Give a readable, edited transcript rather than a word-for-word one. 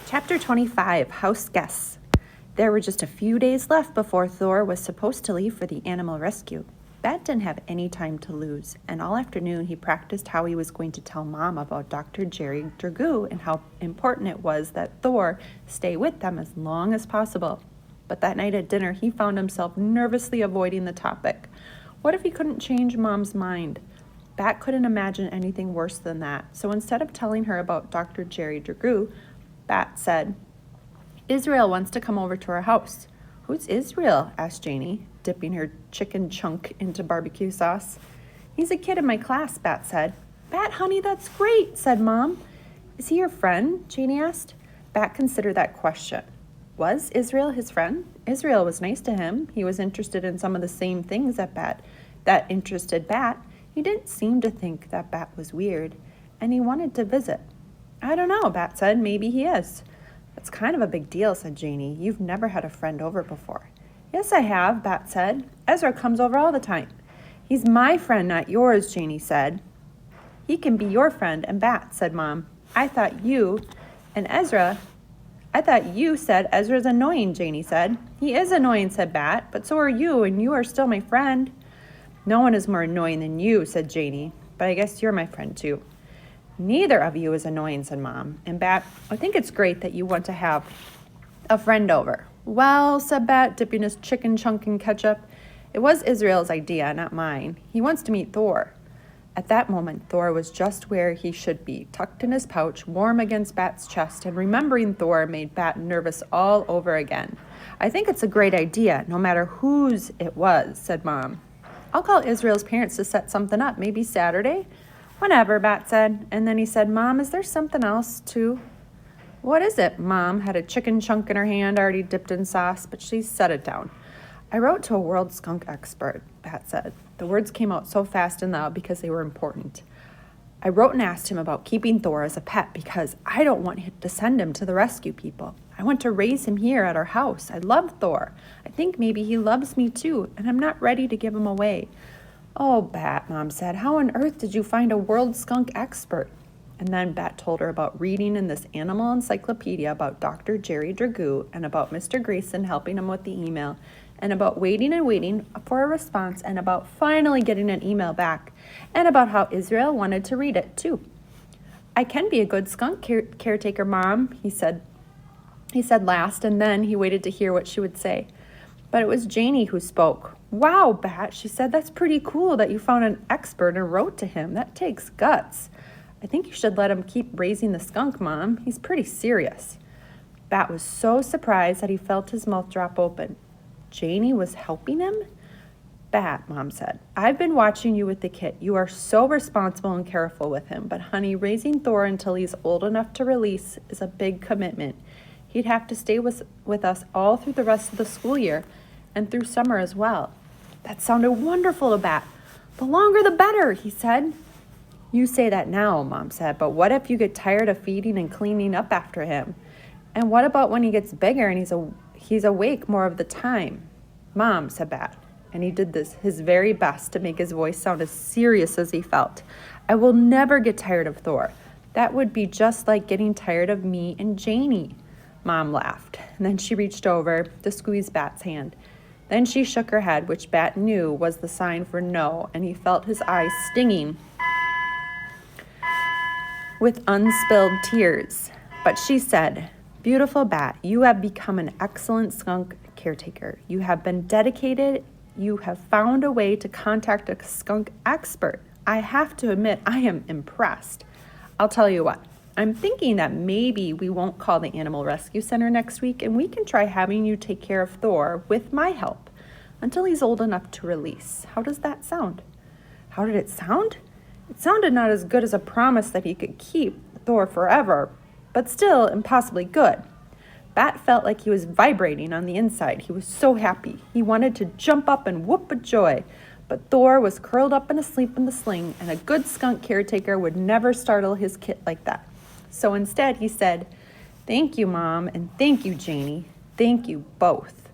Chapter 25, House Guests. There were just a few days left before Thor was supposed to leave for the animal rescue. Bat didn't have any time to lose, and all afternoon he practiced how he was going to tell Mom about Dr. Jerry Dragoo and how important it was that Thor stay with them as long as possible. But that night at dinner, he found himself nervously avoiding the topic. What if he couldn't change Mom's mind? Bat couldn't imagine anything worse than that, so instead of telling her about Dr. Jerry Dragoo, Bat said, "Israel wants to come over to our house." "Who's Israel?" asked Janie, dipping her chicken chunk into barbecue sauce. "He's a kid in my class," Bat said. "Bat, honey, that's great," said Mom. "Is he your friend?" Janie asked. Bat considered that question. Was Israel his friend? Israel was nice to him. He was interested in some of the same things that interested Bat. He didn't seem to think that Bat was weird, and he wanted to visit. "I don't know," Bat said. "Maybe he is." "That's kind of a big deal," said Janie. "You've never had a friend over before." "Yes, I have," Bat said. "Ezra comes over all the time." "He's my friend, not yours," Janie said. "He can be your friend and Bat," said Mom. I thought you said Ezra's annoying," Janie said. "He is annoying," said Bat, "but so are you, and you are still my friend." "No one is more annoying than you," said Janie, "but I guess you're my friend too." "Neither of you is annoying," said Mom. "And Bat, I think it's great that you want to have a friend over." "Well," said Bat, dipping his chicken chunk in ketchup, "it was Israel's idea, not mine. He wants to meet Thor." At that moment, Thor was just where he should be, tucked in his pouch, warm against Bat's chest, and remembering Thor made Bat nervous all over again. "I think it's a great idea, no matter whose it was," said Mom. "I'll call Israel's parents to set something up, maybe Saturday?" "Whenever," Bat said. And then he said, "Mom, is there something else, too?" "What is it?" Mom had a chicken chunk in her hand, already dipped in sauce, but she set it down. "I wrote to a world skunk expert," Bat said. The words came out so fast and loud because they were important. "I wrote and asked him about keeping Thor as a pet because I don't want to send him to the rescue people. I want to raise him here at our house. I love Thor. I think maybe he loves me too, and I'm not ready to give him away." "Oh, Bat," Mom said, "how on earth did you find a world skunk expert?" And then Bat told her about reading in this animal encyclopedia about Dr. Jerry Dragoo and about Mr. Grayson helping him with the email and about waiting and waiting for a response and about finally getting an email back and about how Israel wanted to read it too. "I can be a good skunk caretaker, Mom," he said last, and then he waited to hear what she would say. But it was Janie who spoke. "Wow, Bat," she said, "that's pretty cool that you found an expert and wrote to him. That takes guts. I think you should let him keep raising the skunk, Mom. He's pretty serious." Bat was so surprised that he felt his mouth drop open. Janie was helping him? "Bat," Mom said, "I've been watching you with the kid. You are so responsible and careful with him. But honey, raising Thor until he's old enough to release is a big commitment. He'd have to stay with us all through the rest of the school year and through summer as well." That sounded wonderful to Bat. "The longer the better," he said. "You say that now," Mom said, "but what if you get tired of feeding and cleaning up after him? And what about when he gets bigger and he's awake more of the time?" "Mom," said Bat, and he did his very best to make his voice sound as serious as he felt, "I will never get tired of Thor. That would be just like getting tired of me and Janie." Mom laughed, and then she reached over to squeeze Bat's hand. Then she shook her head, which Bat knew was the sign for no, and he felt his eyes stinging with unspilled tears. But she said, "Beautiful Bat, you have become an excellent skunk caretaker. You have been dedicated. You have found a way to contact a skunk expert. I have to admit, I am impressed. I'll tell you what, I'm thinking that maybe we won't call the Animal Rescue Center next week and we can try having you take care of Thor with my help until he's old enough to release. How does that sound?" How did it sound? It sounded not as good as a promise that he could keep Thor forever, but still impossibly good. Bat felt like he was vibrating on the inside. He was so happy. He wanted to jump up and whoop with joy. But Thor was curled up and asleep in the sling, and a good skunk caretaker would never startle his kit like that. So instead he said, "Thank you, Mom, and thank you, Janie. Thank you both."